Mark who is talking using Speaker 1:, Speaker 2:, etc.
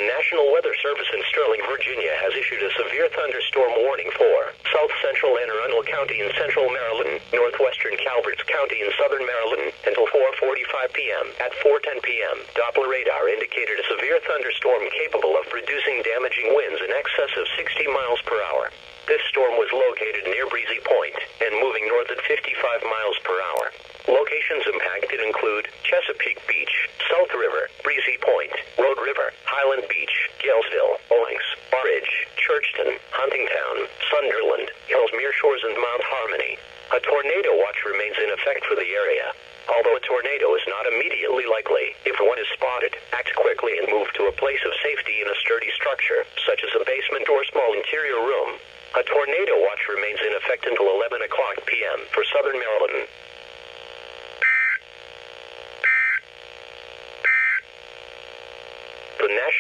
Speaker 1: National Weather Service in Sterling, Virginia has issued a severe thunderstorm warning for South Central and Arundel County in Central Maryland, Northwestern Calvert County in Southern Maryland, until 4:45 p.m. At 4:10 p.m., Doppler radar indicated a severe thunderstorm capable of producing damaging winds in excess of 60 miles per hour. This storm was located near Breezy Point and moving north at 55 miles per hour. Locations impacted include Chesapeake Beach, South River, Breezy Point, Road River, Highland Beach, Galesville, Owings, Ridge, Churchton, Huntingtown, Sunderland, Ellesmere Shores, and Mount Harmony. A tornado watch remains in effect for the area. Although a tornado is not immediately likely, if one is spotted, act quickly and move to a place of safety in a sturdy structure, such as a basement or small interior room. A tornado watch remains in effect until 11 o'clock p.m. for Southern Maryland. The National